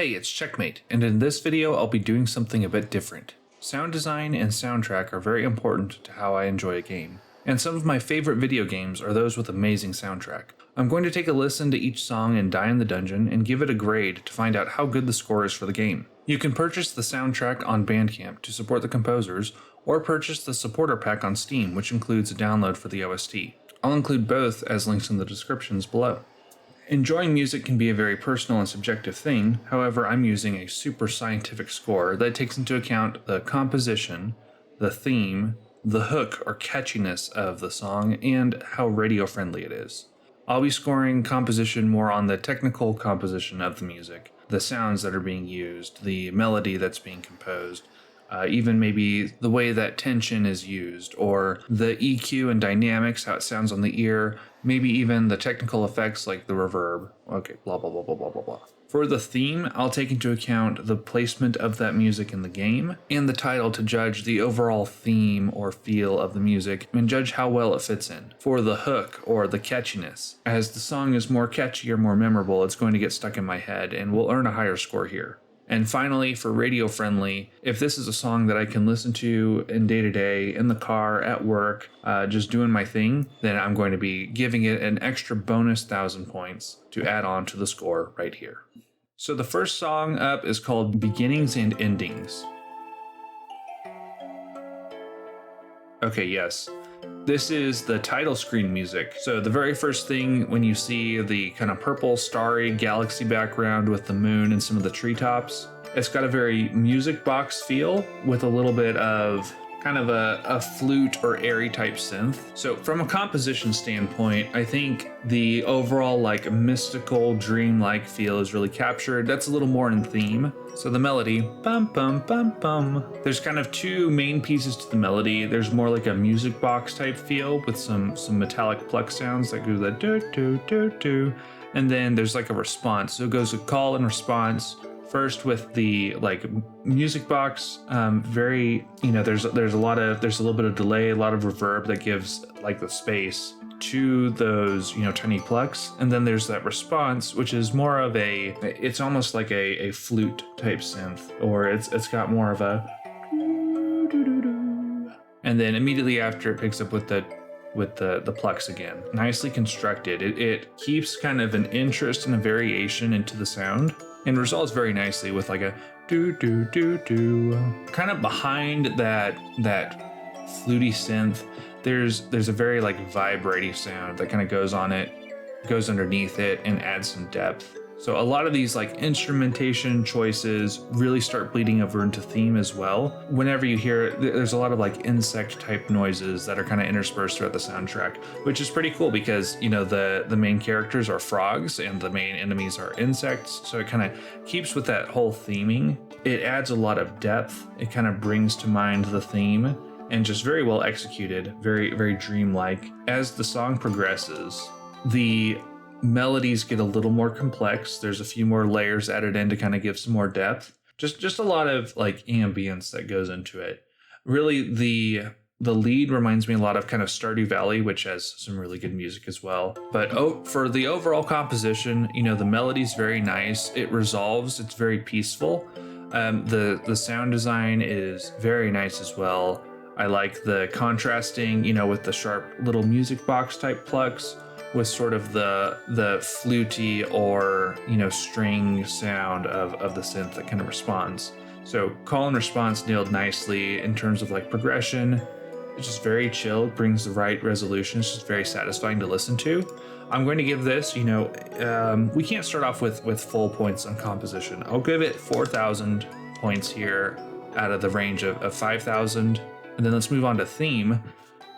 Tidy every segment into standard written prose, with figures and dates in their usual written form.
Hey, it's Checkmate, and in this video I'll be doing something a bit different. Sound design and soundtrack are very important to how I enjoy a game, and some of my favorite video games are those with amazing soundtrack. I'm going to take a listen to each song in Die in the Dungeon and give it a grade to find out how good the score is for the game. You can purchase the soundtrack on Bandcamp to support the composers, or purchase the supporter pack on Steam, which includes a download for the OST. I'll include both as links in the descriptions below. Enjoying music can be a very personal and subjective thing, however I'm using a super scientific score that takes into account the composition, the theme, the hook or catchiness of the song, and how radio friendly it is. I'll be scoring composition more on the technical composition of the music, the sounds that are being used, the melody that's being composed, even maybe the way that tension is used, or the EQ and dynamics, how it sounds on the ear, maybe even the technical effects like the reverb. Okay, blah, blah, blah, blah, blah, blah, blah. For the theme, I'll take into account the placement of that music in the game and the title to judge the overall theme or feel of the music and judge how well it fits in. For the hook or the catchiness, as the song is more catchy or more memorable, it's going to get stuck in my head and will earn a higher score here. And finally, for radio friendly, if this is a song that I can listen to in day to day, in the car, at work, just doing my thing, then I'm going to be giving it an extra bonus 1,000 points to add on to the score right here. So the first song up is called Beginnings and Endings. Okay, yes. This is the title screen music. So the very first thing when you see the kind of purple starry galaxy background with the moon and some of the treetops, it's got a very music box feel with a little bit of kind of a flute or airy type synth. So from a composition standpoint, I think the overall like mystical dreamlike feel is really captured. That's a little more in theme. So the melody, bum bum bum bum. There's kind of two main pieces to the melody. There's more like a music box type feel with some metallic pluck sounds that go that do do do do. And then there's like a response. So it goes a call and response. First with the like music box, very, there's a little bit of delay, a lot of reverb that gives like the space to those, tiny plucks. And then there's that response, which is more of it's almost like a flute type synth, or it's got more of a, and then immediately after it picks up with the plucks again. Nicely constructed. It keeps kind of an interest and a variation into the sound, and resolves very nicely with like a do do do do. Kind of behind that fluty synth, there's a very like vibrating sound that kind of goes on it, goes underneath it, and adds some depth. So a lot of these like instrumentation choices really start bleeding over into theme as well. Whenever you hear it, there's a lot of like insect type noises that are kind of interspersed throughout the soundtrack, which is pretty cool because, the main characters are frogs and the main enemies are insects. So it kind of keeps with that whole theming. It adds a lot of depth. It kind of brings to mind the theme and just very well executed, very, very dreamlike. As the song progresses, the melodies get a little more complex. There's a few more layers added in to kind of give some more depth. Just a lot of like ambience that goes into it. Really, the lead reminds me a lot of kind of Stardew Valley, which has some really good music as well. But for the overall composition, the melody's very nice. It resolves. It's very peaceful. The sound design is very nice as well. I like the contrasting, with the sharp little music box type plucks, with sort of the fluty or string sound of the synth that kind of responds. So call and response nailed nicely in terms of like progression. It's just very chill, brings the right resolution. It's just very satisfying to listen to. I'm going to give this, we can't start off with full points on composition. I'll give it 4,000 points here out of the range of 5,000. And then let's move on to theme.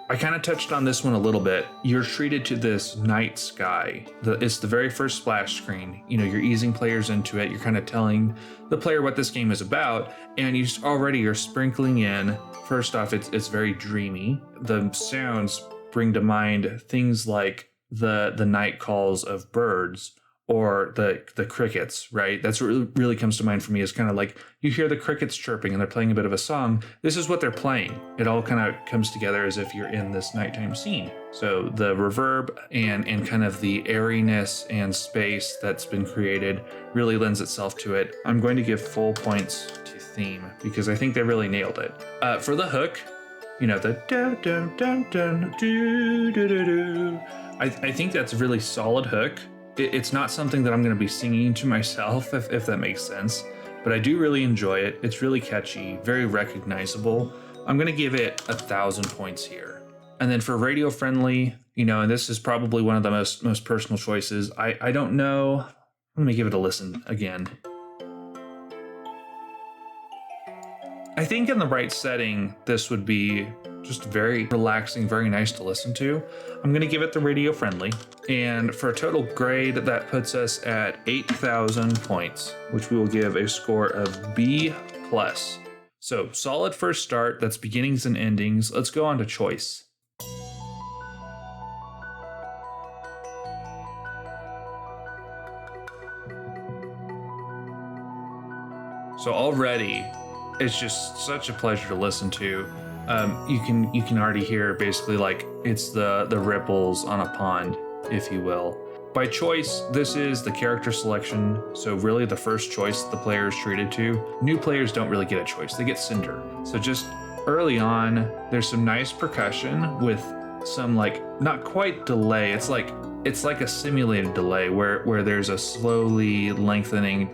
I kind of touched on this one a little bit. You're treated to this night sky. It's the very first splash screen. You're easing players into it. You're kind of telling the player what this game is about, and you're sprinkling in. First off, it's very dreamy. The sounds bring to mind things like the night calls of birds, or the crickets, right? That's what really comes to mind for me, is kind of like you hear the crickets chirping and they're playing a bit of a song. This is what they're playing. It all kind of comes together as if you're in this nighttime scene. So the reverb and kind of the airiness and space that's been created really lends itself to it. I'm going to give full points to theme because I think they really nailed it. For the hook, you know, the dun dun dun dun do do do do. I think that's a really solid hook. It's not something that I'm going to be singing to myself, if that makes sense, but I do really enjoy it. It's really catchy, very recognizable. I'm going to give it 1,000 points here. And then for radio friendly, you know, and this is probably one of the most personal choices. I don't know. Let me give it a listen again. I think in the right setting, this would be just very relaxing, very nice to listen to. I'm going to give it the radio friendly. And for a total grade, that puts us at 8,000 points, which we will give a score of B+. So solid first start, that's beginnings and endings. Let's go on to choice. So already, it's just such a pleasure to listen to. You can already hear basically like it's the ripples on a pond, if you will. By choice, this is the character selection, so really the first choice the player is treated to. New players don't really get a choice, they get Cinder. So just early on, there's some nice percussion with some like, not quite delay, it's like a simulated delay where there's a slowly lengthening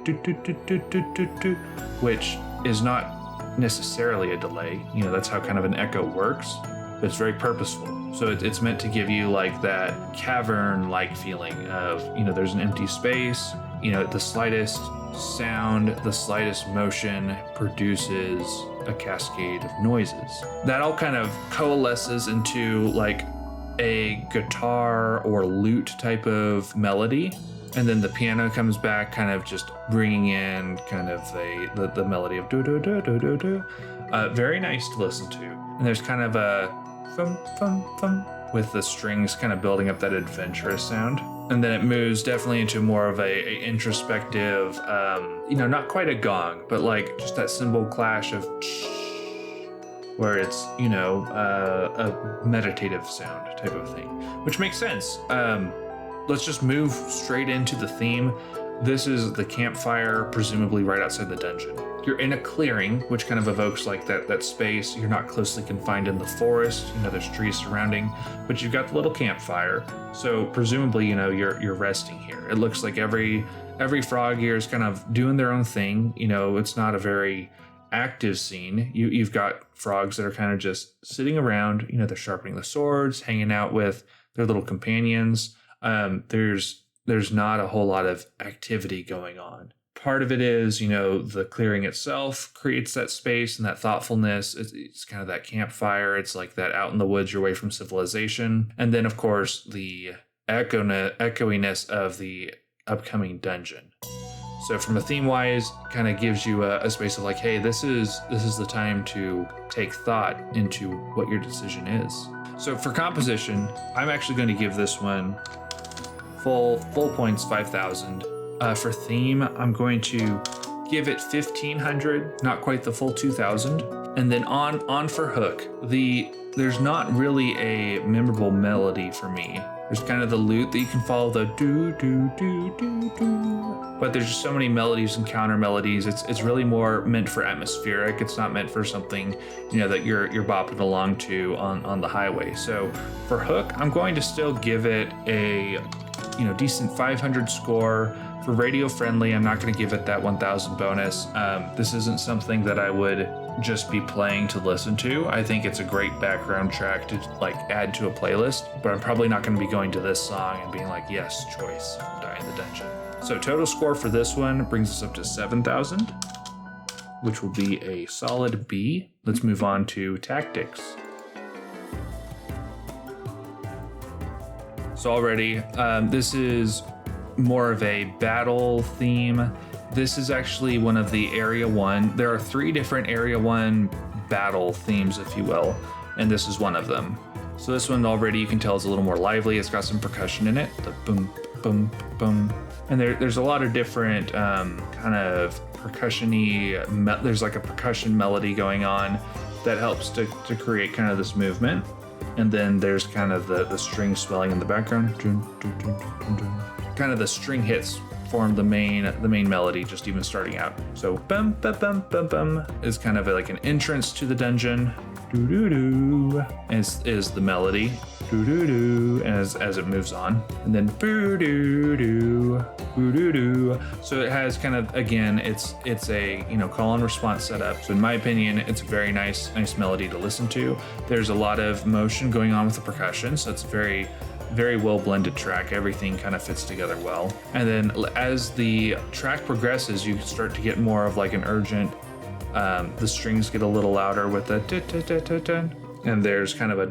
which is not necessarily a delay. You know, that's how kind of an echo works, but it's very purposeful. So it's meant to give you like that cavern-like feeling of, you know, there's an empty space, you know, the slightest sound, the slightest motion produces a cascade of noises. That all kind of coalesces into like a guitar or lute type of melody. And then the piano comes back, kind of just bringing in kind of the melody of do do do do do do. Very nice to listen to. And there's kind of a thum thum thum with the strings kind of building up that adventurous sound. And then it moves definitely into more of a introspective, you know, not quite a gong, but like just that cymbal clash of where it's, you know, a meditative sound type of thing, which makes sense. Let's just move straight into the theme. This is the campfire, presumably right outside the dungeon. You're in a clearing, which kind of evokes like that space. You're not closely confined in the forest. You know, there's trees surrounding, but you've got the little campfire. So presumably, you know, you're resting here. It looks like every frog here is kind of doing their own thing. You know, it's not a very active scene. You've got frogs that are kind of just sitting around. You know, they're sharpening the swords, hanging out with their little companions. There's not a whole lot of activity going on. Part of it is, you know, the clearing itself creates that space and that thoughtfulness. It's kind of that campfire. It's like that out in the woods, you're away from civilization. And then, of course, the echoiness of the upcoming dungeon. So from a theme-wise, kind of gives you a space of like, hey, this is the time to take thought into what your decision is. So for composition, I'm actually going to give this one full points, 5,000. For theme, I'm going to give it 1,500, not quite the full 2,000. And then on for hook, there's not really a memorable melody for me. There's kind of the lute that you can follow, the do do do do do. But there's just so many melodies and counter melodies. It's really more meant for atmospheric. It's not meant for something, you know, that you're bopping along to on the highway. So for hook, I'm going to still give it a, you know, decent 500 score. For radio friendly, I'm not going to give it that 1,000 bonus. This isn't something that I would just be playing to listen to. I think it's a great background track to like add to a playlist, but I'm probably not going to be going to this song and being like, yes, choice, Die in the Dungeon. So total score for this one brings us up to 7,000, which will be a solid B. Let's move on to tactics. So already, this is more of a battle theme. This is actually one of the Area 1. There are 3 different Area 1 battle themes, if you will, and this is one of them. So this one already you can tell is a little more lively. It's got some percussion in it. The boom, boom, boom. And there's a lot of different kind of percussion-y, there's like a percussion melody going on that helps to create kind of this movement. And then there's kind of the string swelling in the background. Kind of the string hits form the main melody, just even starting out. So bum bum bum bum bum is kind of like an entrance to the dungeon. Doo doo doo is the melody. Doo doo doo as it moves on, and then boo doo doo boo doo doo. So it has kind of, again, it's a call and response setup. So in my opinion, it's a very nice melody to listen to. There's a lot of motion going on with the percussion, so it's very well blended track. Everything kind of fits together well. And then as the track progresses, you start to get more of like an urgent. The strings get a little louder with the and there's kind of a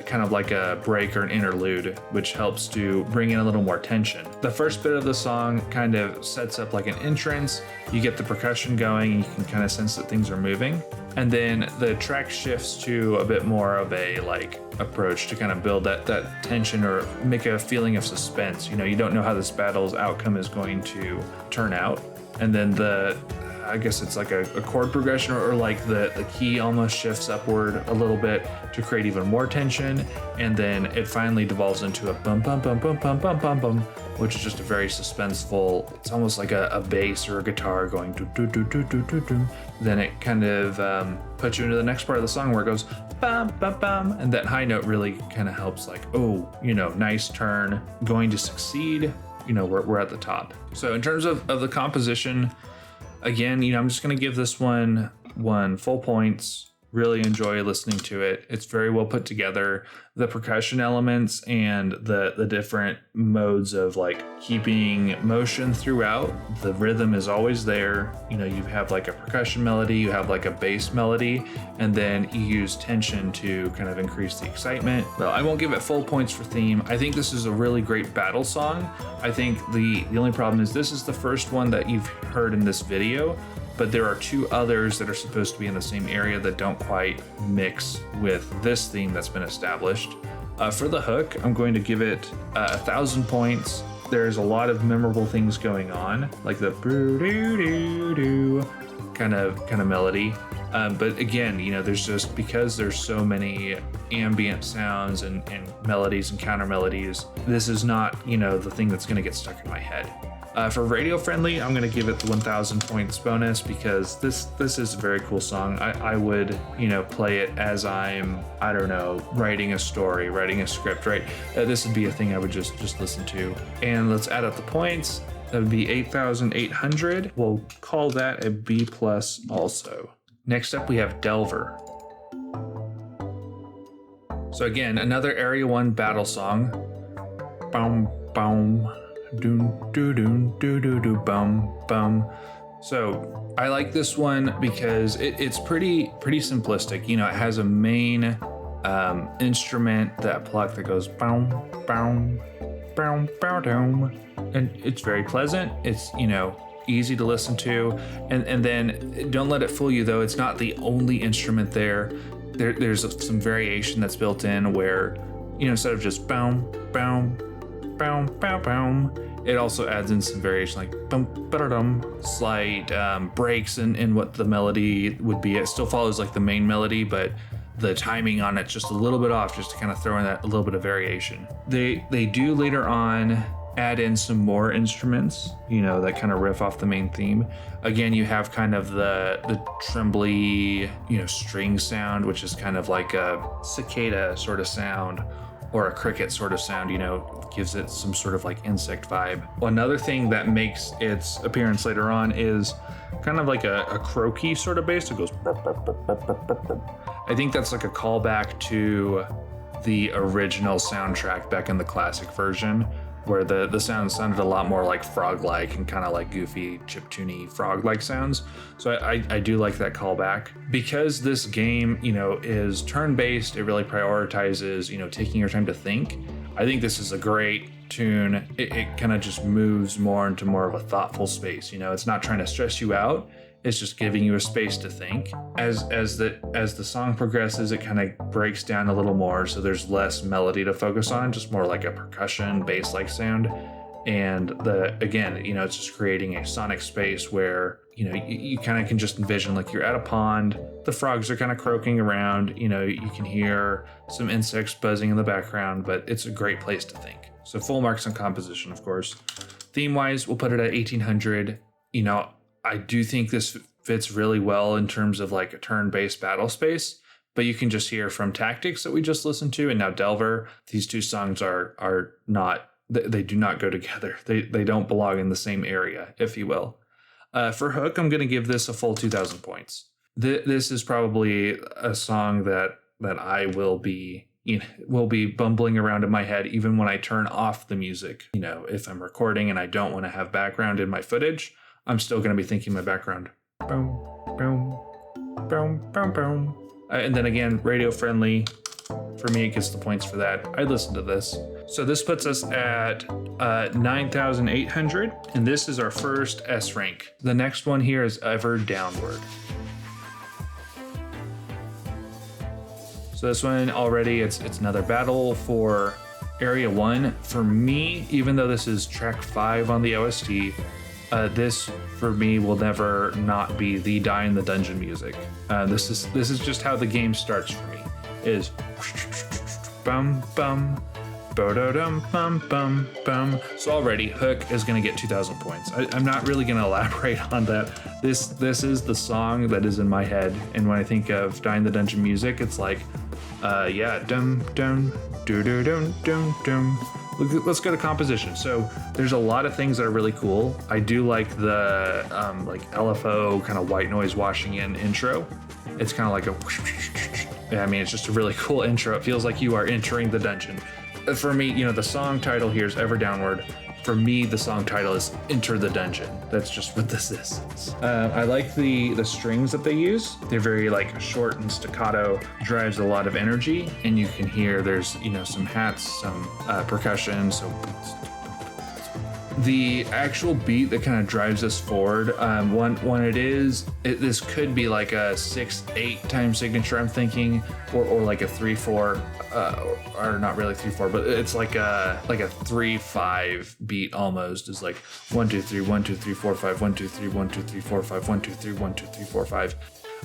kind of like a break or an interlude, which helps to bring in a little more tension. The first bit of the song kind of sets up like an entrance. You get the percussion going, and you can kind of sense that things are moving. And then the track shifts to a bit more of a like approach to kind of build that tension or make a feeling of suspense. You don't know how this battle's outcome is going to turn out. And then I guess it's like a chord progression or like the key almost shifts upward a little bit to create even more tension. And then it finally devolves into a bum bum bum bum bum bum bum bum, which is just a very suspenseful, it's almost like a bass or a guitar going do do do do do do do. Then it kind of puts you into the next part of the song where it goes bum bum bum, and that high note really kind of helps like, nice turn, going to succeed. We're at the top. So in terms of the composition, again, I'm just going to give this one full points. Really enjoy listening to it. It's very well put together. The percussion elements and the different modes of like keeping motion throughout. The rhythm is always there. You have like a percussion melody, you have like a bass melody, and then you use tension to kind of increase the excitement. Well, I won't give it full points for theme. I think this is a really great battle song. I think the only problem is this is the first one that you've heard in this video, but there are two others that are supposed to be in the same area that don't quite mix with this theme that's been established. For the hook, I'm going to give it 1,000 points. There's a lot of memorable things going on, like the doo-doo-doo-doo kind of melody. But again, there's just, because there's so many ambient sounds and melodies and counter melodies, this is not, the thing that's gonna get stuck in my head. For radio friendly, I'm going to give it the 1,000 points bonus because this is a very cool song. I would, play it as I'm, writing a story, writing a script, right? This would be a thing I would just listen to. And let's add up the points. That would be 8,800. We'll call that a B+ also. Next up, we have Delver. So again, another Area 1 battle song. Boom, boom. Doom doo doom doo doo doo bum bum. So I like this one because it's pretty simplistic. It has a main instrument, that pluck that goes boom boom boom boom boom, and it's very pleasant. It's easy to listen to, and then don't let it fool you though. It's not the only instrument there. There's some variation that's built in where instead of just boom boom boom, boom, boom, it also adds in some variation like bum, ba-da-dum, slight breaks in what the melody would be. It still follows like the main melody, but the timing on it's just a little bit off, just to kind of throw in that a little bit of variation. They do later on add in some more instruments, that kind of riff off the main theme. Again, you have kind of the trembly, string sound, which is kind of like a cicada sort of sound, or a cricket sort of sound, gives it some sort of like insect vibe. Well, another thing that makes its appearance later on is kind of like a croaky sort of bass that goes. I think that's like a callback to the original soundtrack back in the classic version, where the sound sounded a lot more like frog-like and kind of like goofy, chiptune-y frog-like sounds. So I do like that callback. Because this game, is turn-based, it really prioritizes, taking your time to think. I think this is a great tune. It kind of just moves more into more of a thoughtful space. It's not trying to stress you out. It's just giving you a space to think. As the song progresses, it kind of breaks down a little more, so there's less melody to focus on, just more like a percussion bass-like sound. And again, it's just creating a sonic space where you kind of can just envision like you're at a pond, the frogs are kind of croaking around, you can hear some insects buzzing in the background, but it's a great place to think. So full marks on composition, of course. Theme wise, we'll put it at 1800. I do think this fits really well in terms of like a turn-based battle space, but you can just hear from Tactics that we just listened to and now Delver, these two songs are not, they do not go together. They don't belong in the same area, if you will. For Hook, I'm going to give this a full 2,000 points. This is probably a song that I will be bumbling around in my head even when I turn off the music. If I'm recording and I don't want to have background in my footage, I'm still going to be thinking my background. Boom, boom, boom, boom, boom. And then again, radio friendly. For me, it gets the points for that. I listened to this. So this puts us at 9,800, and this is our first S rank. The next one here is Ever Downward. So this one already, it's another battle for Area 1. For me, even though this is track 5 on the OST, this for me will never not be the Die in the Dungeon music. This is just how the game starts for me. Is bum bum bo-do-dum bum bum bum. So already Hook is gonna get 2,000 points. I'm not really gonna elaborate on that. This is the song that is in my head, and when I think of Die in the Dungeon music, it's like dum dum do do dum dum dum. Let's go to composition. So there's a lot of things that are really cool. I do like the like LFO kind of white noise washing in intro. It's kind of like it's just a really cool intro. It feels like you are entering the dungeon. For me, the song title here is Ever Downward. For me, the song title is Enter the Dungeon. That's just what this is. I like the strings that they use. They're very like short and staccato, drives a lot of energy, and you can hear there's some hats, some percussion. So the actual beat that kind of drives us forward, this could be like a 6/8 time signature, I'm thinking, or like a 3/4, or not really 3/4, but it's like a 3/5 beat almost. Is like 1 2 3 1 2 3 4 5 1 2 3 1 2 3 4 5 1 2 3 1 2 3 4 5.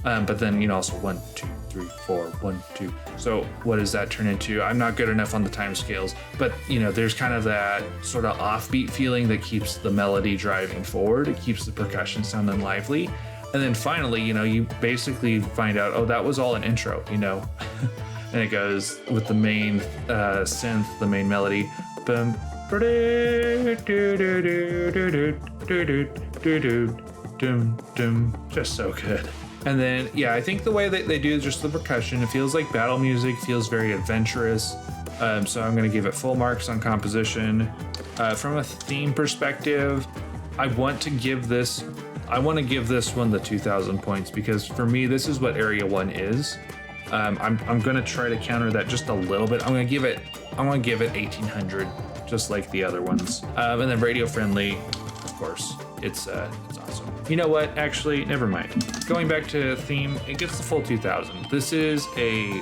But then also 1 2 3 4 1 2. So what does that turn into? I'm not good enough on the time scales, but there's kind of that sort of offbeat feeling that keeps the melody driving forward. It keeps the percussion sounding lively, and then finally, you basically find out, oh, that was all an intro, and it goes with the main synth, the main melody. Boom. Just so good. And then, I think the way that they do just the percussion, it feels like battle music, feels very adventurous. So I'm going to give it full marks on composition. From a theme perspective, I want to give this one the 2,000 points, because for me, this is what Area 1 is. I'm going to try to counter that just a little bit. I'm going to give it 1,800, just like the other ones. And then radio friendly, of course, it's awesome. You know what? Actually, never mind. Going back to theme, it gets the full 2,000. This is a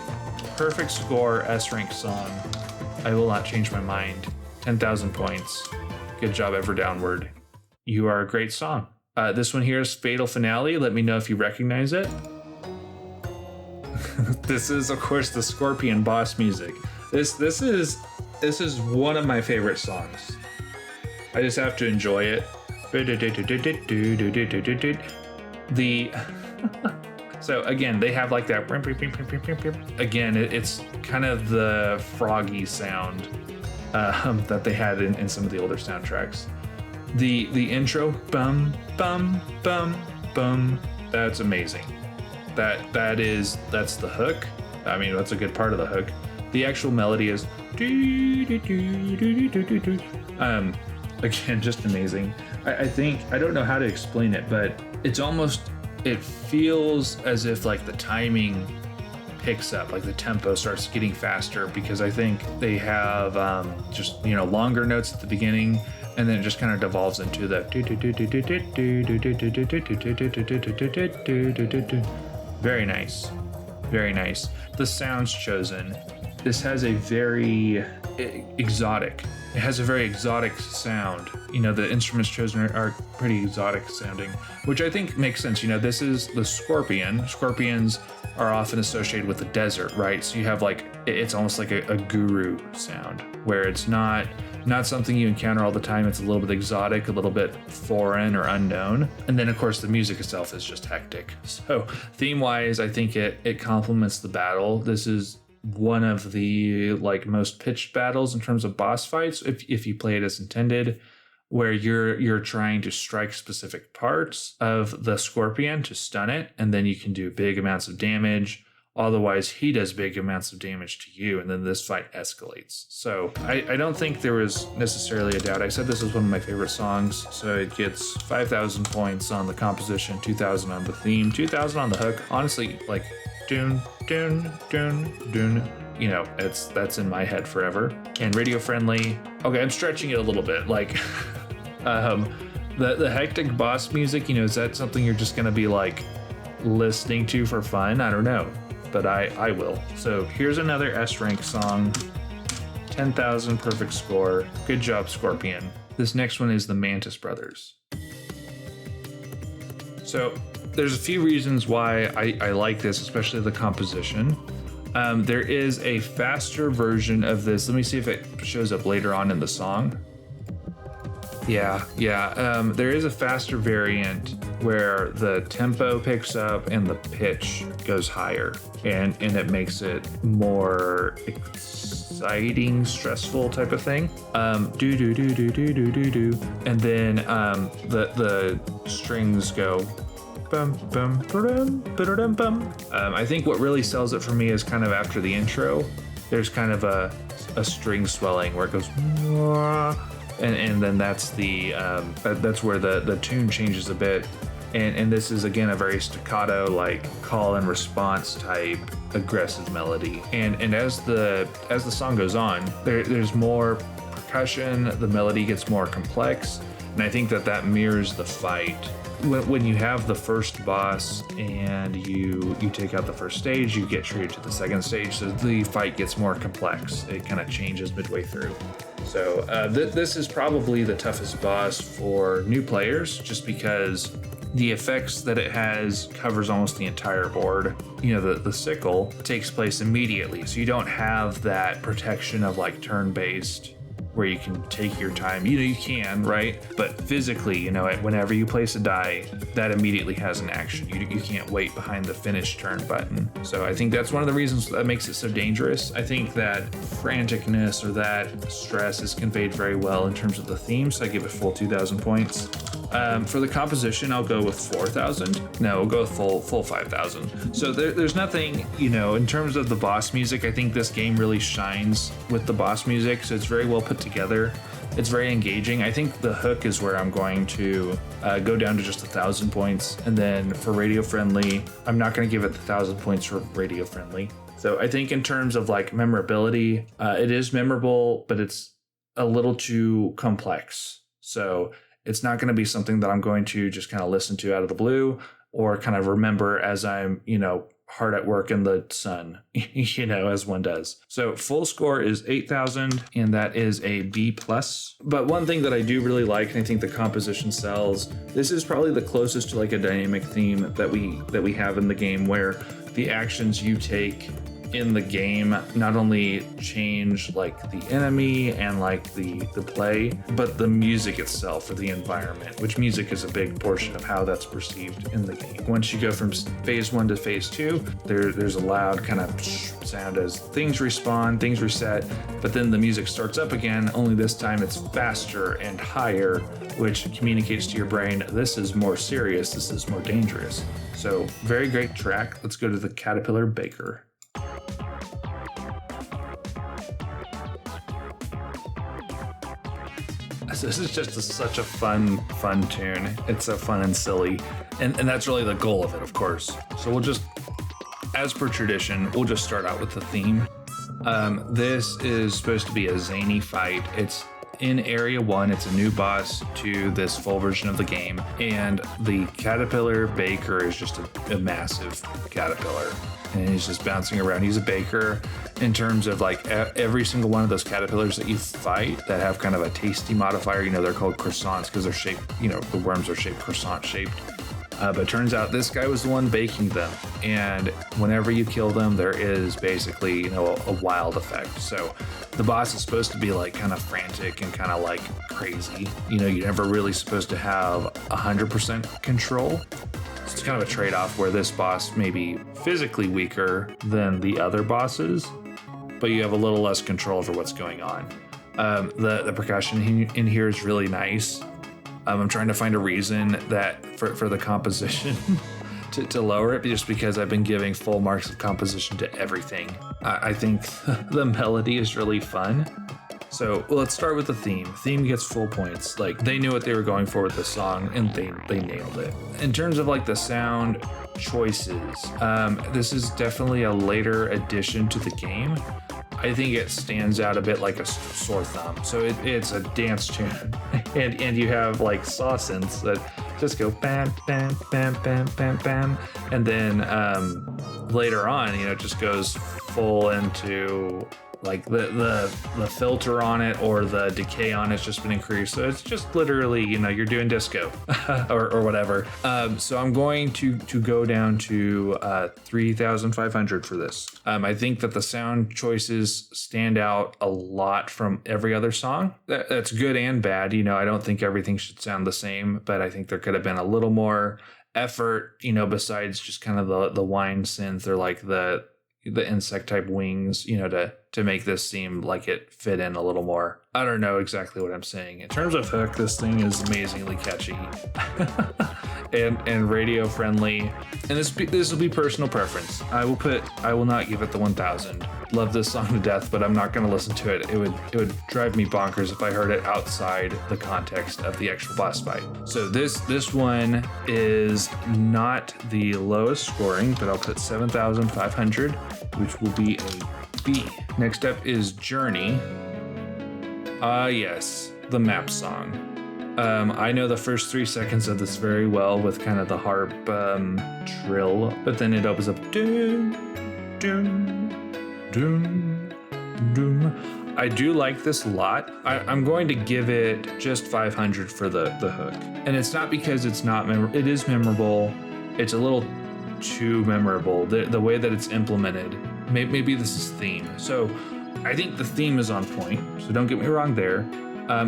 perfect score S rank song. I will not change my mind. 10,000 points. Good job, Ever Downward. You are a great song. This one here is Fatal Finale. Let me know if you recognize it. This is, of course, the Scorpion boss music. This is one of my favorite songs. I just have to enjoy it. So again, they have like that. Again, it's kind of the froggy sound that they had in some of the older soundtracks. The intro, bum bum bum bum. That's amazing. That's the hook. I mean, that's a good part of the hook. The actual melody is again, just amazing. I think, I don't know how to explain it, but it feels as if like the timing picks up, like the tempo starts getting faster, because I think they have just longer notes at the beginning, and then it just kind of devolves into the very nice, very nice. The sounds chosen. This has a very exotic. It has a very exotic sound. You know, the instruments chosen are pretty exotic sounding, which I think makes sense. You know, this is the scorpion. Scorpions are often associated with the desert, right? So you have like, it's almost like a guru sound, where it's not something you encounter all the time. It's a little bit exotic, a little bit foreign or unknown. And then of course the music itself is just hectic. So theme wise, I think it complements the battle. This is one of the like most pitched battles in terms of boss fights, if you play it as intended, where you're trying to strike specific parts of the scorpion to stun it, and then you can do big amounts of damage. Otherwise, he does big amounts of damage to you, and then this fight escalates. So I don't think there was necessarily a doubt. I said this is one of my favorite songs, so it gets 5,000 points on the composition, 2,000 on the theme, 2,000 on the hook. Honestly, like dun dun dun dun. You know, that's in my head forever. And radio friendly. Okay, I'm stretching it a little bit. Like, the hectic boss music. You know, is that something you're just gonna be like listening to for fun? I don't know, but I will. So here's another S rank song. 10,000 perfect score. Good job, Scorpion. This next one is the Mantis Brothers. So there's a few reasons why I like this, especially the composition. There is a faster version of this. Let me see if it shows up later on in the song. Yeah. There is a faster variant where the tempo picks up and the pitch goes higher, and it makes it more exciting, stressful type of thing. Do do do do do do do do, and then the strings go. Bum, bum, ba-dum, ba-da-dum, bum. I think what really sells it for me is kind of after the intro, there's kind of a string swelling where it goes, and then that's where the tune changes a bit, and this is again a very staccato, like call and response type aggressive melody, and as the song goes on, there's more percussion, the melody gets more complex, and I think that mirrors the fight. When you have the first boss and you take out the first stage, you get treated to the second stage, so the fight gets more complex. It kind of changes midway through. So this is probably the toughest boss for new players, just because the effects that it has covers almost the entire board. You know, the sickle takes place immediately, so you don't have that protection of like turn-based where you can take your time. You know, you can, right? But physically, you know, whenever you place a die, that immediately has an action. You can't wait behind the finish turn button. So I think that's one of the reasons that makes it so dangerous. I think that franticness or that stress is conveyed very well in terms of the theme, so I give it full 2,000 points. For the composition, I'll go with 4,000. No, we'll go with full 5,000. So there's nothing, you know, in terms of the boss music, I think this game really shines with the boss music. So it's very well put together. It's very engaging. I think the hook is where I'm going to go down to just 1,000 points. And then for radio friendly, I'm not going to give it 1,000 points for radio friendly. So I think in terms of like memorability, it is memorable, but it's a little too complex. So it's not going to be something that I'm going to just kind of listen to out of the blue or kind of remember as I'm, you know, hard at work in the sun, you know, as one does. So full score is 8,000, and that is a B+. But one thing that I do really like, and I think the composition sells, this is probably the closest to like a dynamic theme that we have in the game, where the actions you take in the game not only change like the enemy and like the play, but the music itself or the environment, which music is a big portion of how that's perceived in the game. Once you go from phase 1 to phase 2, there's a loud kind of sound as things respawn, things reset, but then the music starts up again, only this time it's faster and higher, which communicates to your brain, this is more serious, this is more dangerous. So very great track. Let's go to the Caterpillar Baker. This is just such a fun tune. It's so fun and silly. And that's really the goal of it, of course. So we'll just, as per tradition, we'll just start out with the theme. This is supposed to be a zany fight. in Area 1. It's a new boss to this full version of the game, and the caterpillar baker is just a massive caterpillar, and he's just bouncing around. He's a baker in terms of like every single one of those caterpillars that you fight that have kind of a tasty modifier. They're called croissants because they're shaped, the worms are shaped croissant shaped. But it turns out this guy was the one baking them, and whenever you kill them, there is basically, a wild effect. So the boss is supposed to be like kind of frantic and kind of like crazy. You're never really supposed to have 100% control. So it's kind of a trade-off where this boss may be physically weaker than the other bosses, but you have a little less control over what's going on. The percussion in here is really nice. I'm trying to find a reason that for the composition to lower it, just because I've been giving full marks of composition to everything. I think the melody is really fun. So let's start with the theme. Theme gets full points. Like, they knew what they were going for with the song, and they nailed it. In terms of like the sound choices, this is definitely a later addition to the game. I think it stands out a bit like a sore thumb. So it's a dance tune, and you have like saw synths that just go bam, bam, bam, bam, bam, bam, and then later on, it just goes full into like the filter on it or the decay on it's just been increased. So it's just literally, you're doing disco or whatever. So I'm going to go down to 3,500 for this. I think that the sound choices stand out a lot from every other song. That's good and bad. I don't think everything should sound the same, but I think there could have been a little more effort, besides just kind of the whine synth or like the insect type wings, to make this seem like it fit in a little more. I don't know exactly what I'm saying. In terms of hook, this thing is amazingly catchy and radio friendly. And this will be personal preference. I will not give it the 1,000. Love this song to death, but I'm not going to listen to it. It would drive me bonkers if I heard it outside the context of the actual boss fight. So this one is not the lowest scoring, but I'll put 7,500, which will be a B. Next up is Journey. Yes, the map song. I know the first 3 seconds of this very well with kind of the harp trill, but then it opens up doom, doom, doom, doom. I do like this a lot. I'm going to give it just 500 for the hook. And it's not because it's not memorable. It is memorable. It's a little too memorable. The way that it's implemented. Maybe this is theme. So I think the theme is on point. So don't get me wrong there.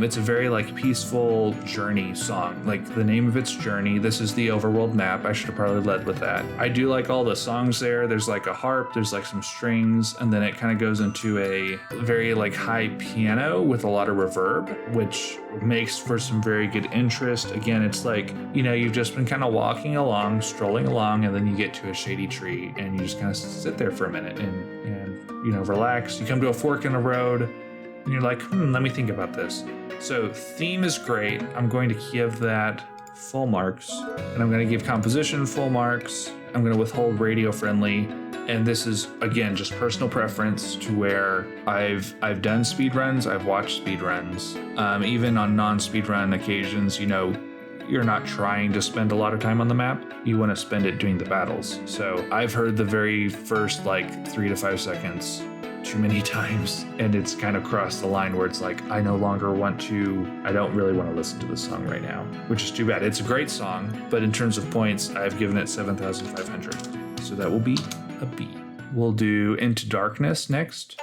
It's a very like peaceful journey song. Like the name of it's Journey. This is the overworld map. I should have probably led with that. I do like all the songs there. There's like a harp, there's like some strings, and then it kind of goes into a very like high piano with a lot of reverb, which makes for some very good interest. Again, it's like, you've just been kind of walking along, strolling along, and then you get to a shady tree and you just kind of sit there for a minute and relax. You come to a fork in the road, and you're like, let me think about this. So theme is great. I'm going to give that full marks, and I'm going to give composition full marks. I'm going to withhold radio friendly, and this is again just personal preference to where I've done speed runs, I've watched speed runs, even on non-speed run occasions. You're not trying to spend a lot of time on the map. You want to spend it doing the battles. So I've heard the very first like 3 to 5 seconds too many times, and it's kind of crossed the line where it's like I don't really want to listen to this song right now, which is too bad. It's a great song, but in terms of points, I've given it 7,500. So that will be a B. We'll do Into Darkness next.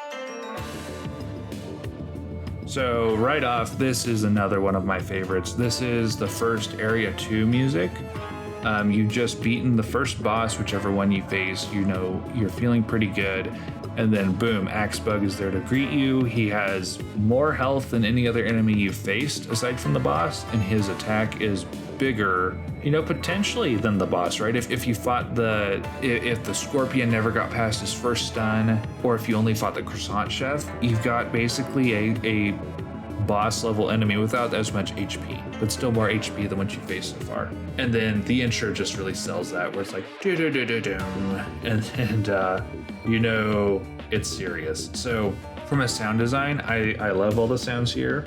So right off, this is another one of my favorites. This is the first Area 2 music. You've just beaten the first boss, whichever one you face, you're feeling pretty good. And then boom, Axebug is there to greet you. He has more health than any other enemy you've faced aside from the boss, and his attack is bigger, potentially than the boss, right? If you fought if the Scorpion never got past his first stun, or if you only fought the Croissant Chef, you've got basically a boss level enemy without as much HP, but still more HP than what you faced so far. And then the intro just really sells that, where it's like and it's serious. So from a sound design, I love all the sounds here.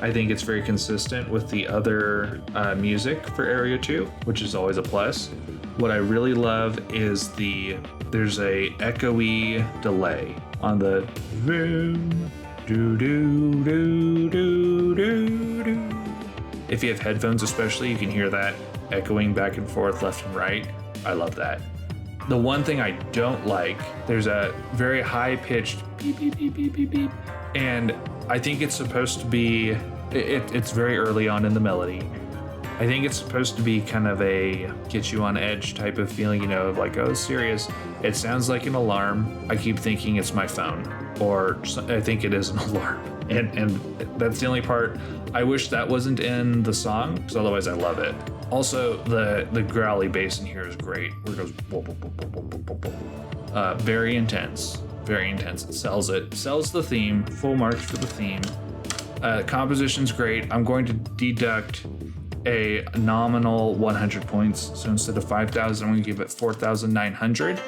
I think it's very consistent with the other music for Area 2, which is always a plus. What I really love is there's a echoey delay on the do do do do do do. If you have headphones especially, you can hear that echoing back and forth, left and right. I love that. The one thing I don't like, there's a very high-pitched beep, beep, beep, beep, beep, beep. And I think it's supposed to be, it's very early on in the melody. I think it's supposed to be kind of a get you on edge type of feeling, of like, oh, serious. It sounds like an alarm. I keep thinking it's my phone, or I think it is an alarm. And that's the only part. I wish that wasn't in the song, because otherwise I love it. Also, the growly bass in here is great, where it goes boom, boom, boom, boom, boom, boom, boom, boom. Very intense, very intense. It sells the theme, full marks for the theme. Composition's great. I'm going to deduct a nominal 100 points. So instead of 5,000, I'm going to give it 4,900.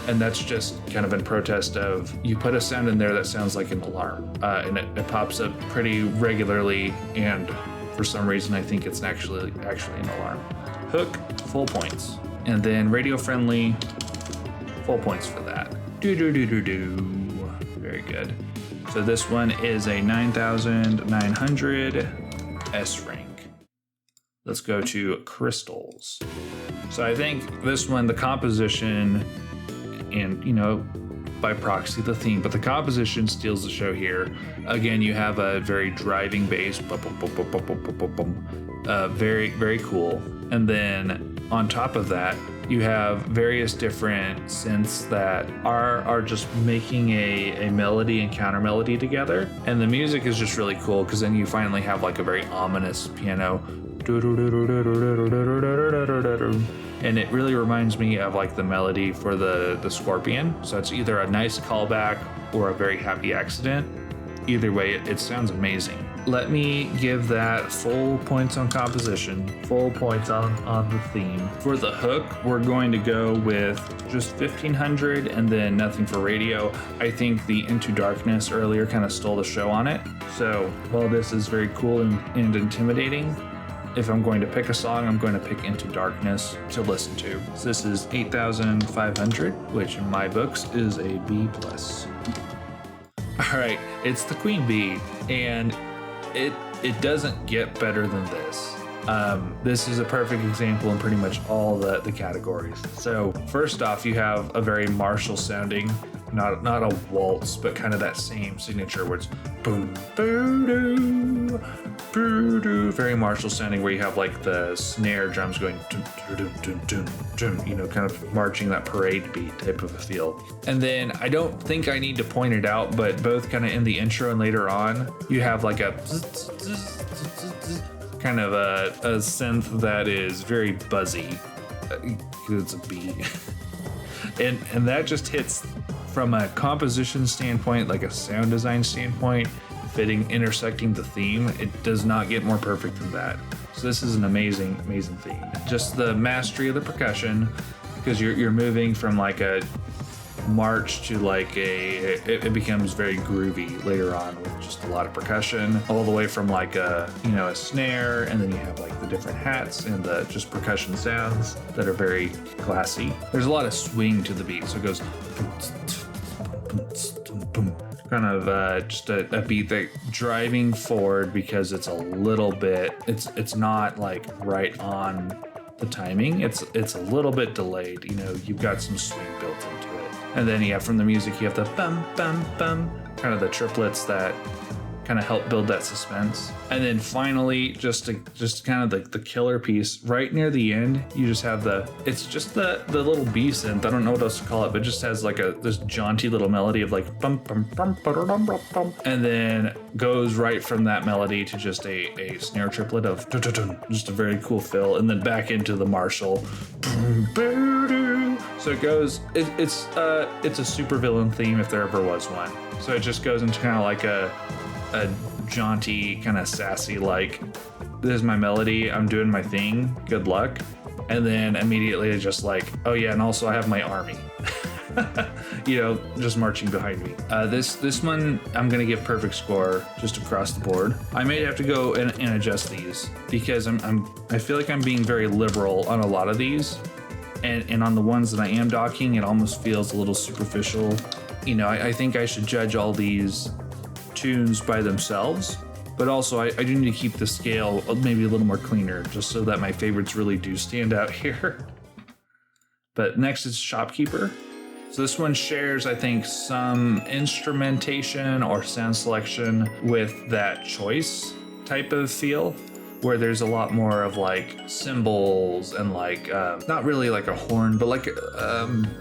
And that's just kind of in protest of, you put a sound in there that sounds like an alarm, and it pops up pretty regularly, and for some reason I think it's actually an alarm. Hook, full points. And then radio friendly, full points for that. Very good. So this one is a 9,900 S rank. Let's go to crystals. So I think this one, the composition, and by proxy the theme, but the composition steals the show here. Again, you have a very driving bass, very, very cool. And then on top of that, you have various different synths that are just making a melody and counter melody together. And the music is just really cool, because then you finally have like a very ominous piano. And it really reminds me of like the melody for the Scorpion. So it's either a nice callback or a very happy accident. Either way, it sounds amazing. Let me give that full points on composition, full points on the theme. For the hook, we're going to go with just 1,500 and then nothing for radio. I think the Into Darkness earlier kind of stole the show on it. So while this is very cool and intimidating, if I'm going to pick a song, I'm going to pick Into Darkness to listen to. So this is 8,500, which in my books is a B+. All right, it's the Queen Bee, and it doesn't get better than this. This is a perfect example in pretty much all the categories. So first off, you have a very martial sounding, not a waltz, but kind of that same signature where it's boom, boo doo, boo doo, very martial sounding, where you have like the snare drums going dun, dun, dun, dun, dun, kind of marching that parade beat type of a feel. And then I don't think I need to point it out, but both kind of in the intro and later on, you have like a kind of a synth that is very buzzy, because it's a beat. and that just hits from a composition standpoint, like a sound design standpoint, intersecting the theme. It does not get more perfect than that. So this is an amazing, amazing theme. Just the mastery of the percussion, because you're moving from like a march to like it becomes very groovy later on with just a lot of percussion, all the way from like a snare, and then you have like the different hats and the just percussion sounds that are very classy. There's a lot of swing to the beat, so it goes kind of just a beat that driving forward, because it's a little bit, it's not like right on the timing, it's a little bit delayed. You've got some swing built into it. And then from the music, you have the bum bum bum, kind of the triplets that kind of help build that suspense. And then finally, just kind of the killer piece right near the end, you just have it's just the little B synth. I don't know what else to call it, but it just has like this jaunty little melody of like bum bum bum bum bum bum, and then goes right from that melody to just a snare triplet of dun, dun, dun, just a very cool fill, and then back into the Marshall. So it goes. It's a supervillain theme if there ever was one. So it just goes into kind of like a jaunty, kind of sassy, like, this is my melody, I'm doing my thing, good luck. And then immediately it's just like, oh yeah, and also I have my army. just marching behind me. This one, I'm gonna give perfect score just across the board. I may have to go and adjust these because I feel like I'm being very liberal on a lot of these, and on the ones that I am docking, it almost feels a little superficial. I think I should judge all these tunes by themselves, but also I do need to keep the scale maybe a little more cleaner, just so that my favorites really do stand out here. But next is Shopkeeper. So this one shares, I think, some instrumentation or sound selection with that Choice type of feel, where there's a lot more of like cymbals and like not really like a horn, but like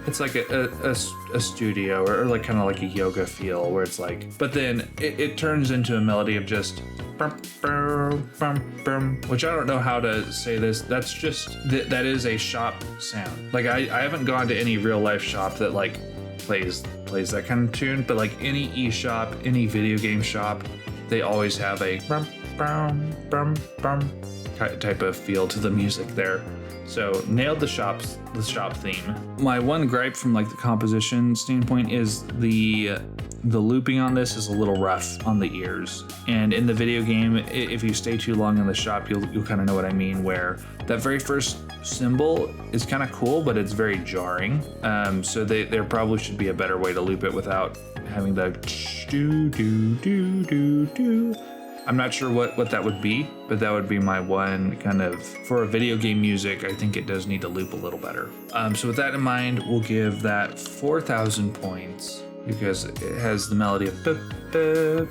it's like a studio or like kind of like a yoga feel, where it's like, but then it turns into a melody of just which I don't know how to say this. That's just that is a shop sound. Like I haven't gone to any real life shop that like plays that kind of tune, but like any eShop, any video game shop, they always have a type of feel to the music there. So nailed the shop theme. My one gripe from like the composition standpoint is the looping on this is a little rough on the ears. And in the video game, if you stay too long in the shop, you'll kind of know what I mean, where that very first cymbal is kind of cool, but it's very jarring. So there probably should be a better way to loop it without having the do do do do do. I'm not sure what that would be, but that would be my one kind of, for a video game music, I think it does need to loop a little better. So with that in mind, we'll give that 4,000 points because it has the melody of do do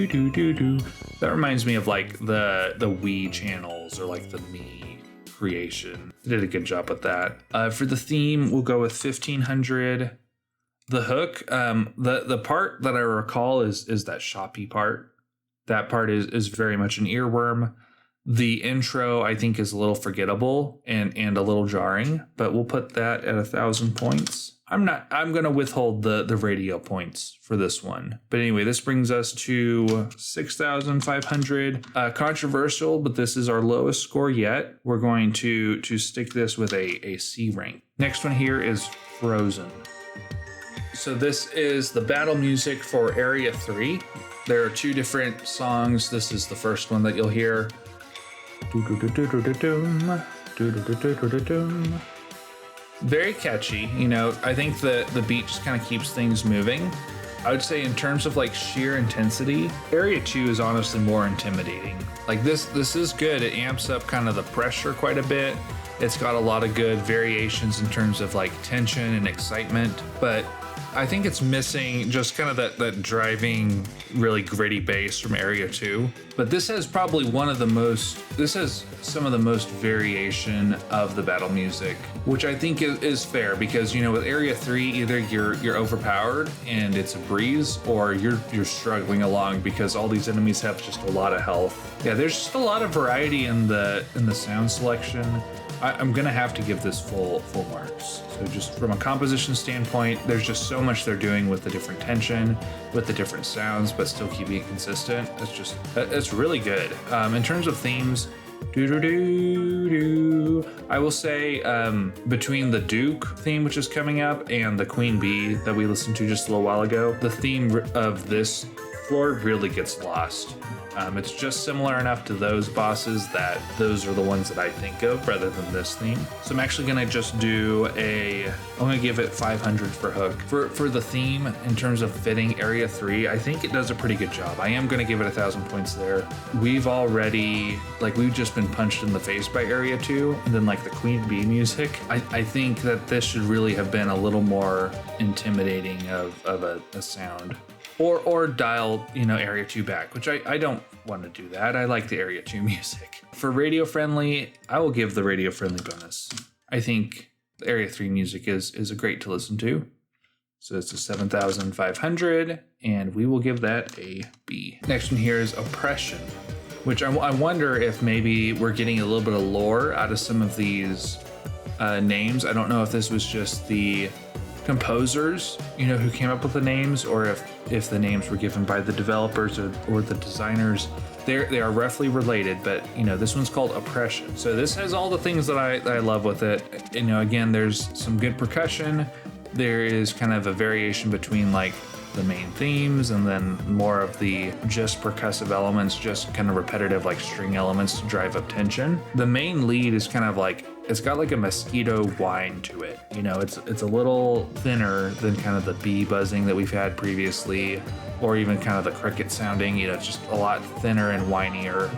do do do. That reminds me of like the Wii channels or like the Me creation. They did a good job with that. For the theme, we'll go with 1,500. The hook, the part that I recall is that shoppy part. That part is very much an earworm. The intro, I think, is a little forgettable and a little jarring, but we'll put that at 1,000 points. I'm gonna withhold the radio points for this one. But anyway, this brings us to 6,500. Controversial, but this is our lowest score yet. We're going to stick this with a C rank. Next one here is Frozen. So this is the battle music for Area 3. There are two different songs. This is the first one that you'll hear. Very catchy, I think the beat just kind of keeps things moving. I would say in terms of like sheer intensity, Area 2 is honestly more intimidating. Like this is good. It amps up kind of the pressure quite a bit. It's got a lot of good variations in terms of like tension and excitement, but I think it's missing just kind of that driving, really gritty bass from Area 2. But this has probably this has some of the most variation of the battle music, which I think is fair because, with Area 3, either you're overpowered and it's a breeze, or you're struggling along because all these enemies have just a lot of health. Yeah, there's just a lot of variety in the sound selection. I'm gonna have to give this full marks. So just from a composition standpoint, there's just so much they're doing with the different tension, with the different sounds, but still keeping it consistent. It's really good. In terms of themes, I will say between the Duke theme, which is coming up, and the Queen Bee that we listened to just a little while ago, the theme of this floor really gets lost. It's just similar enough to those bosses that those are the ones that I think of rather than this theme. So I'm actually gonna just I'm gonna give it 500 for hook. For the theme, in terms of fitting Area 3, I think it does a pretty good job. I am gonna give it 1,000 points there. We've just been punched in the face by Area 2, and then like the Queen Bee music. I think that this should really have been a little more intimidating of a sound. Or dial, Area 2 back, which I don't want to do that. I like the Area 2 music. For radio friendly, I will give the radio friendly bonus. I think the Area 3 music is a great to listen to. So it's a 7,500, and we will give that a B. Next one here is Oppression, which I wonder if maybe we're getting a little bit of lore out of some of these names. I don't know if this was just the composers, who came up with the names, or if the names were given by the developers or the designers. They are roughly related, but this one's called Oppression. So this has all the things that I love with it. Again, there's some good percussion. There is kind of a variation between like the main themes and then more of the just percussive elements, just kind of repetitive like string elements to drive up tension. The main lead is kind of like, it's got like a mosquito whine to it. It's a little thinner than kind of the bee buzzing that we've had previously, or even kind of the cricket sounding. It's just a lot thinner and whinier,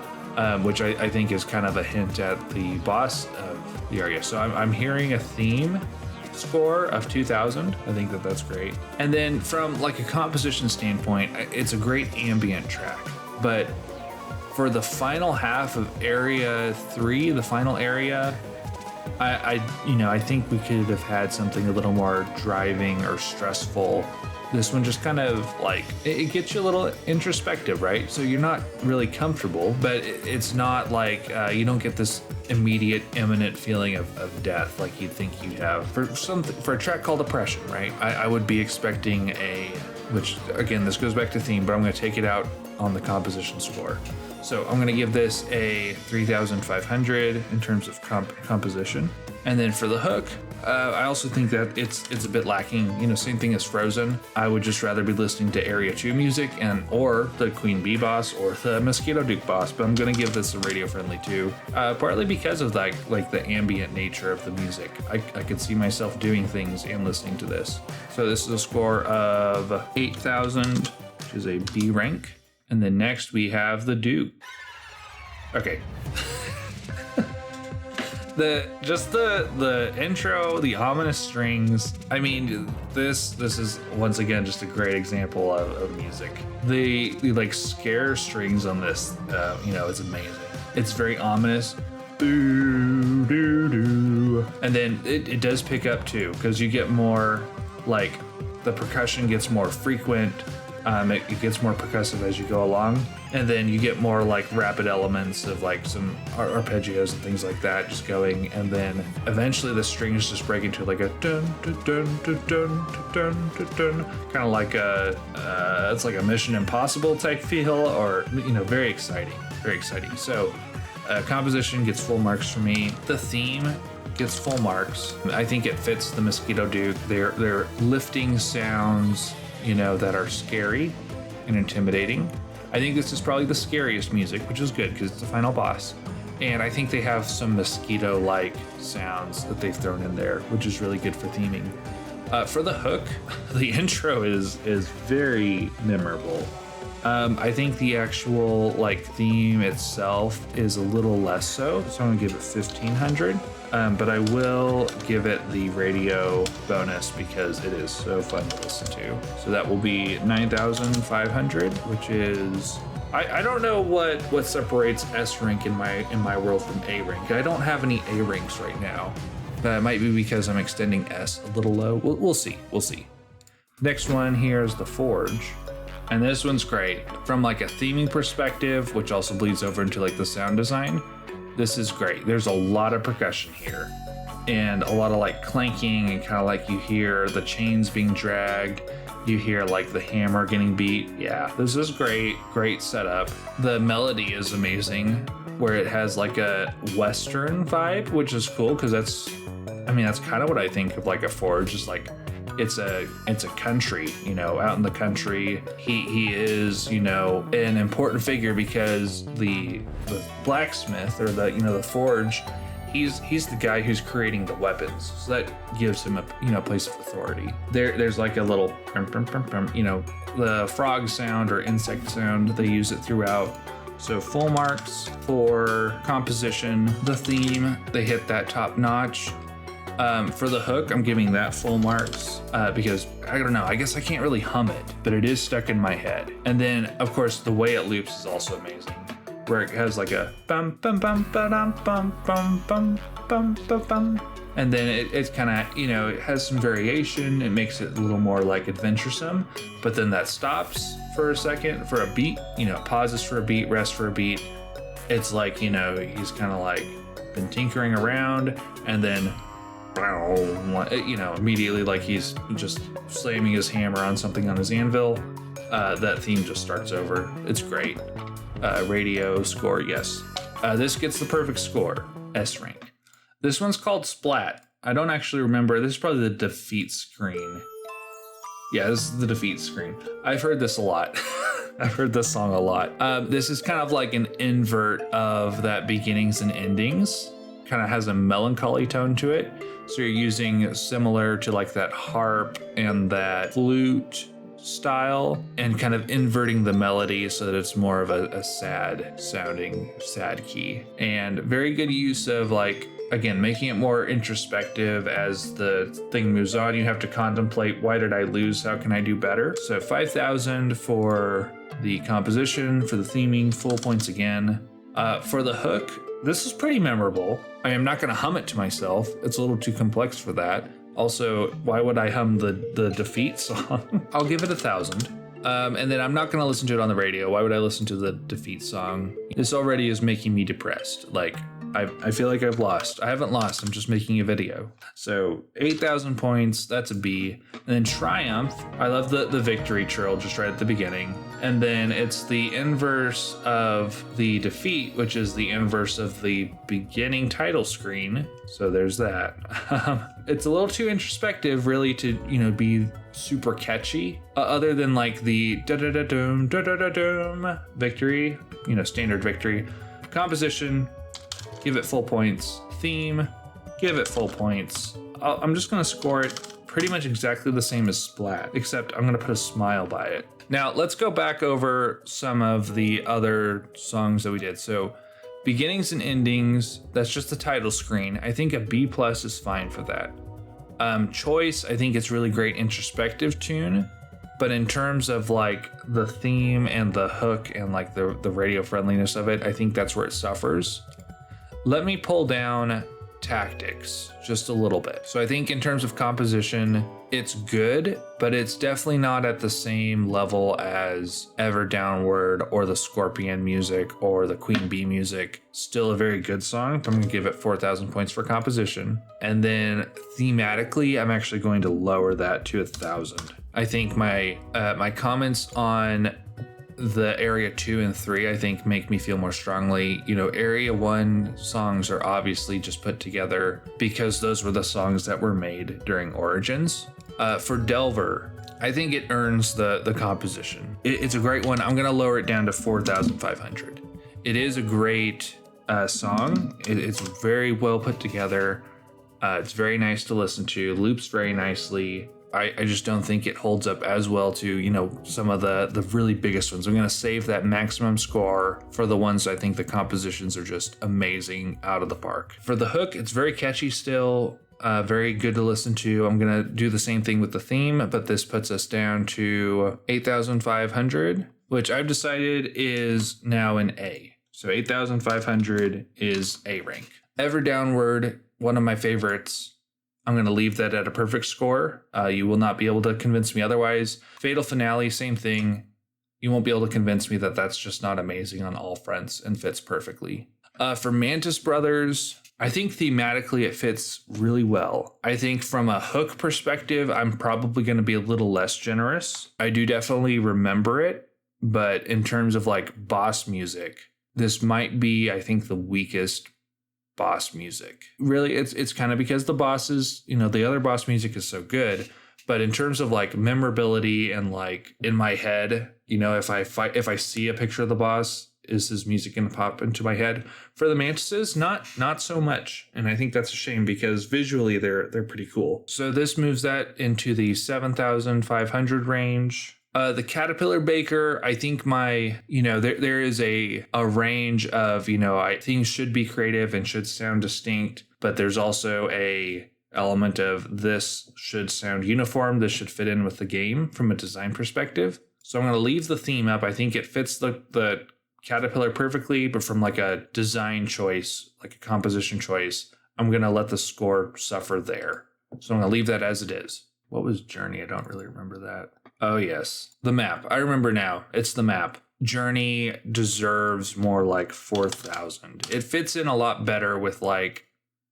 which I think is kind of a hint at the boss of the aria. So I'm hearing a theme score of 2000. I think that's great. And then from like a composition standpoint, it's a great ambient track. But for the final half of area 3, the final area, I think we could have had something a little more driving or stressful. This one just kind of like, it gets you a little introspective, right? So you're not really comfortable, but it's not like you don't get this immediate, imminent feeling of death like you'd think you'd have for a track called Oppression, right? I would be expecting which again, this goes back to theme, but I'm going to take it out on the composition score. So I'm going to give this a 3,500 in terms of composition. And then for the hook, I also think that it's a bit lacking. Same thing as Frozen. I would just rather be listening to Area 2 music or the Queen Bee boss or the Mosquito Duke boss, but I'm going to give this a radio friendly too, partly because of like the ambient nature of the music. I could see myself doing things and listening to this. So this is a score of 8,000, which is a B rank. And then next we have the Duke. Okay. The intro, the ominous strings. I mean, this is once again just a great example of music. The like scare strings on this, it's amazing. It's very ominous. Doo, doo, doo. And then it does pick up too, because you get more like the percussion gets more frequent. It gets more percussive as you go along, and then you get more like rapid elements of like some arpeggios and things like that just going, and then eventually the strings just break into like a dun dun dun dun dun dun dun dun, kind of like it's like a Mission Impossible type feel, or very exciting. So composition gets full marks for me. The theme gets full marks. I think it fits the Mosquito Duke. They're lifting sounds that are scary and intimidating. I think this is probably the scariest music, which is good because it's the final boss. And I think they have some mosquito-like sounds that they've thrown in there, which is really good for theming. For the hook, the intro is very memorable. I think the actual theme itself is a little less so I'm gonna give it 1,500. But I will give it the radio bonus because it is so fun to listen to. So that will be 9,500, which is I don't know what separates S rank in my world from A rank. I don't have any A ranks right now. That might be because I'm extending S a little low. We'll see. Next one here is the Forge. And this one's great from like a theming perspective, which also bleeds over into like the sound design. This is great. There's a lot of percussion here and a lot of like clanking, and kind of like you hear the chains being dragged. You hear like the hammer getting beat. Yeah, this is great setup. The melody is amazing, where it has like a Western vibe, which is cool because that's kind of what I think of like a Forge, is like it's a country, out in the country. He is, an important figure because the blacksmith, or the forge, he's the guy who's creating the weapons. So that gives him a place of authority. There's like a little the frog sound or insect sound. They use it throughout. So full marks for composition. The theme, they hit that top notch. For the hook, I'm giving that full marks because I don't know, I guess I can't really hum it, but it is stuck in my head. And then, of course, the way it loops is also amazing, where it has like a bum bum bum ba-dum, bum bum bum bum bum bum, and then it's kind of it has some variation. It makes it a little more like adventuresome, but then that stops for a second for a beat. Pauses for a beat, rests for a beat. It's like he's kind of like been tinkering around, and then immediately like he's just slamming his hammer on something on his anvil. That theme just starts over. It's great. radio score, yes. This gets the perfect score, S rank. This one's called Splat. I don't actually remember. This is probably the defeat screen. Yeah, this is the defeat screen. I've heard this a lot. I've heard this song a lot. This is kind of like an invert of that beginnings and endings. Kind of has a melancholy tone to it. So you're using similar to like that harp and that flute style and kind of inverting the melody so that it's more of a sad sounding, sad key. And very good use of like, again, making it more introspective as the thing moves on. You have to contemplate, why did I lose? How can I do better? So 5,000 for the composition, for the theming, full points again. For the hook, this is pretty memorable. I am not going to hum it to myself. It's a little too complex for that. Also, why would I hum the defeat song? I'll give it 1,000. And then I'm not going to listen to it on the radio. Why would I listen to the defeat song? This already is making me depressed. Like, I feel like I've lost. I haven't lost. I'm just making a video. So 8,000 points. That's a B. And then Triumph. I love the victory trill just right at the beginning. And then it's the inverse of the defeat, which is the inverse of the beginning title screen. So there's that. It's a little too introspective, really, to be super catchy. Other than like the da-da-da-dum victory, standard victory. Composition. Give it full points. Theme, give it full points. I'm just going to score it pretty much exactly the same as Splat, except I'm going to put a smile by it. Now, let's go back over some of the other songs that we did. So, beginnings and endings, that's just the title screen. I think a B+ is fine for that. Choice, I think it's really great introspective tune. But in terms of like the theme and the hook and like the radio friendliness of it, I think that's where it suffers. Let me pull down Tactics just a little bit. So I think in terms of composition, it's good, but it's definitely not at the same level as Ever Downward or the Scorpion music or the Queen Bee music. Still a very good song, but I'm gonna give it 4,000 points for composition. And then thematically, I'm actually going to lower that to 1,000. I think my comments on the area 2 and 3, I think, make me feel more strongly. Area 1 songs are obviously just put together because those were the songs that were made during Origins. For Delver, I think it earns the composition. It's a great one. I'm going to lower it down to 4,500. It is a great song. It's very well put together. It's very nice to listen to. Loops very nicely. I just don't think it holds up as well to, some of the really biggest ones. I'm going to save that maximum score for the ones I think the compositions are just amazing, out of the park. For the hook, it's very catchy still, very good to listen to. I'm going to do the same thing with the theme, but this puts us down to 8,500, which I've decided is now an A. So 8,500 is A rank. Ever Downward, one of my favorites. I'm going to leave that at a perfect score. You will not be able to convince me otherwise. Fatal Finale, same thing. You won't be able to convince me that that's just not amazing on all fronts and fits perfectly. For Mantis Brothers, I think thematically it fits really well. I think from a hook perspective, I'm probably going to be a little less generous. I do definitely remember it, but in terms of like boss music, this might be, I think, the weakest boss music. Really, it's kind of because the bosses, the other boss music is so good, but in terms of like memorability and like in my head, if I see a picture of the boss, is his music gonna pop into my head? For the Mantises, not so much, and I think that's a shame because visually they're pretty cool. So this moves that into the 7,500 range. The Caterpillar Baker, I think there is a range of, things should be creative and should sound distinct, but there's also a element of this should sound uniform. This should fit in with the game from a design perspective. So I'm going to leave the theme up. I think it fits the Caterpillar perfectly, but from like a design choice, like a composition choice, I'm going to let the score suffer there. So I'm going to leave that as it is. What was Journey? I don't really remember that. Oh, yes. The map. I remember now. It's the map. Journey deserves more like 4,000. It fits in a lot better with like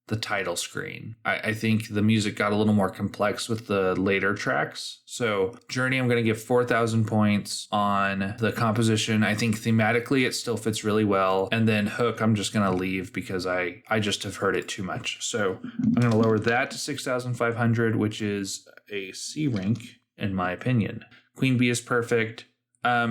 the title screen. I think the music got a little more complex with the later tracks. So Journey, I'm going to give 4,000 points on the composition. I think thematically it still fits really well. And then Hook, I'm just going to leave because I just have heard it too much. So I'm going to lower that to 6,500, which is a C rank in my opinion. Queen Bee is perfect.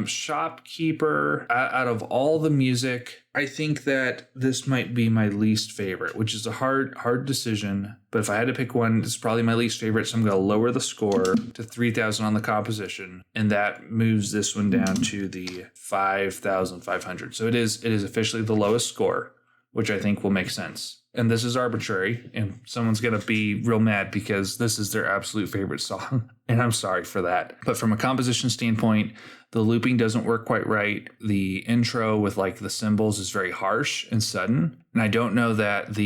Shopkeeper, out of all the music, I think that this might be my least favorite, which is a hard decision. But if I had to pick one, it's probably my least favorite. So I'm going to lower the score to 3,000 on the composition. And that moves this one down to the 5,500. So it is officially the lowest score, which I think will make sense. And this is arbitrary, and someone's going to be real mad because this is their absolute favorite song. And I'm sorry for that. But from a composition standpoint, the looping doesn't work quite right. The intro with like the cymbals is very harsh and sudden. And I don't know that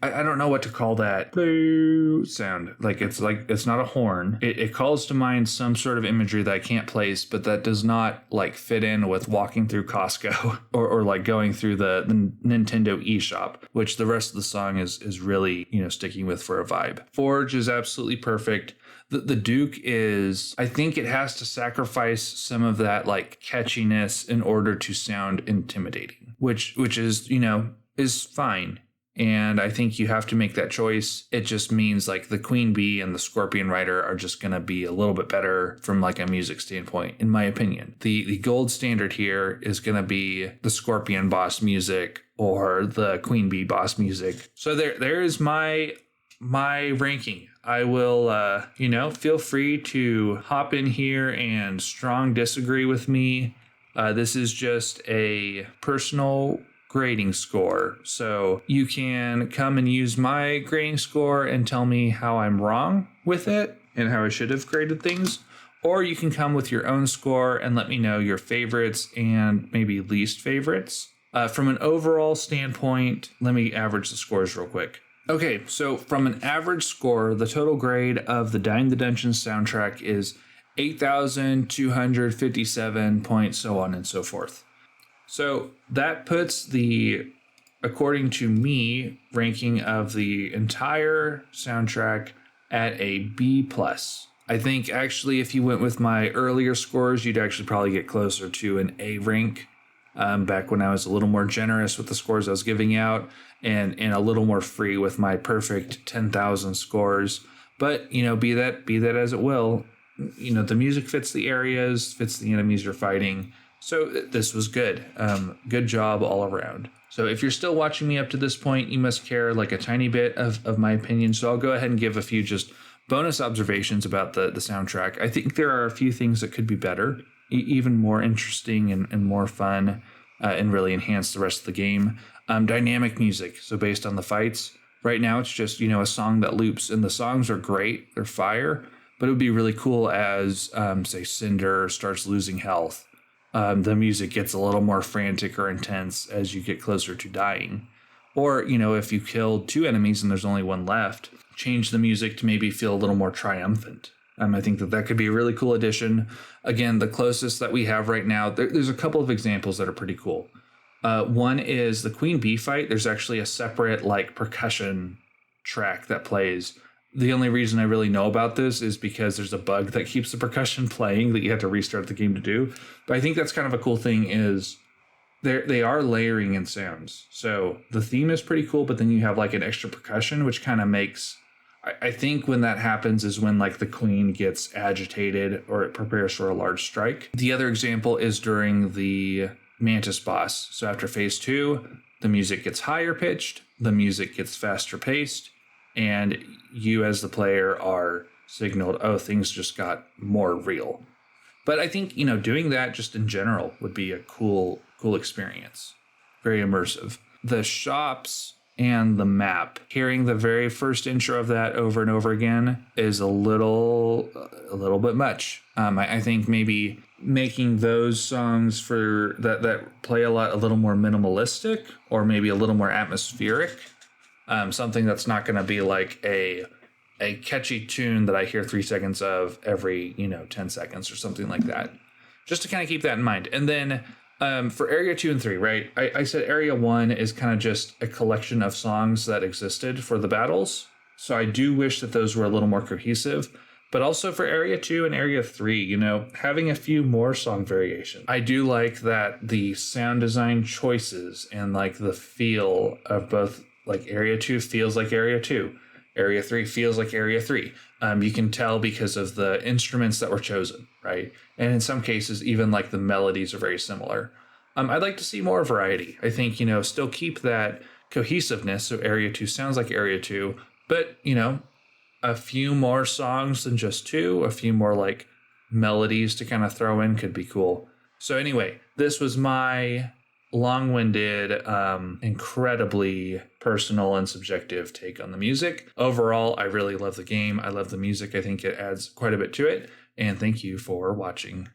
I don't know what to call that sound. Like it's not a horn. It calls to mind some sort of imagery that I can't place, but that does not like fit in with walking through Costco or like going through the Nintendo eShop, which the rest of the song is really, sticking with for a vibe. Forge is absolutely perfect. The Duke is, I think it has to sacrifice some of that like catchiness in order to sound intimidating, which is, is fine. And I think you have to make that choice. It just means like the Queen Bee and the Scorpion Rider are just going to be a little bit better from like a music standpoint, in my opinion. The gold standard here is going to be the Scorpion boss music or the Queen Bee boss music. So there is my ranking. I will, feel free to hop in here and strong disagree with me. This is just a personal grading score. So you can come and use my grading score and tell me how I'm wrong with it and how I should have graded things. Or you can come with your own score and let me know your favorites and maybe least favorites. From an overall standpoint, let me average the scores real quick. Okay, so from an average score, the total grade of the Dying the Dungeon soundtrack is 8,257 points, so on and so forth. So that puts the, according to me, ranking of the entire soundtrack at a B+. I think actually if you went with my earlier scores, you'd actually probably get closer to an A rank. Back when I was a little more generous with the scores I was giving out and a little more free with my perfect 10,000 scores. But, be that as it will, the music fits the areas, fits the enemies you're fighting. So this was good. Good job all around. So if you're still watching me up to this point, you must care like a tiny bit of my opinion. So I'll go ahead and give a few just bonus observations about the soundtrack. I think there are a few things that could be better, even more interesting and more fun, and really enhance the rest of the game. Dynamic music, so based on the fights. Right now it's just, a song that loops, and the songs are great, they're fire, but it would be really cool as, say, Cinder starts losing health. The music gets a little more frantic or intense as you get closer to dying. Or, if you killed 2 enemies and there's only 1 left, change the music to maybe feel a little more triumphant. I think that could be a really cool addition. Again, the closest that we have right now, there's a couple of examples that are pretty cool. One is the Queen Bee fight. There's actually a separate like percussion track that plays. The only reason I really know about this is because there's a bug that keeps the percussion playing that you have to restart the game to do. But I think that's kind of a cool thing is they are layering in sounds. So the theme is pretty cool, but then you have like an extra percussion, which kind of makes... I think when that happens is when like the queen gets agitated or it prepares for a large strike. The other example is during the Mantis boss. So after phase 2, the music gets higher pitched, the music gets faster paced, and you as the player are signaled, oh, things just got more real. But I think, doing that just in general would be a cool experience. Very immersive. The shops and the map, hearing the very first intro of that over and over again is a little bit much. I think maybe making those songs for that play a little more minimalistic or maybe a little more atmospheric. Something that's not going to be like a catchy tune that I hear 3 seconds of every 10 seconds or something like that. Just to kind of keep that in mind. And then For Area 2 and 3, right? I said Area 1 is kind of just a collection of songs that existed for the battles. So I do wish that those were a little more cohesive. But also for Area 2 and Area 3, having a few more song variations. I do like that the sound design choices and like the feel of both, like Area 2 feels like Area 2. Area 3 feels like Area 3. You can tell because of the instruments that were chosen, right? And in some cases, even like the melodies are very similar. I'd like to see more variety. I think, still keep that cohesiveness. So Area 2 sounds like Area 2, but, a few more songs than just two, a few more like melodies to kind of throw in could be cool. So anyway, this was my long-winded, incredibly personal and subjective take on the music. Overall, I really love the game. I love the music. I think it adds quite a bit to it. And thank you for watching.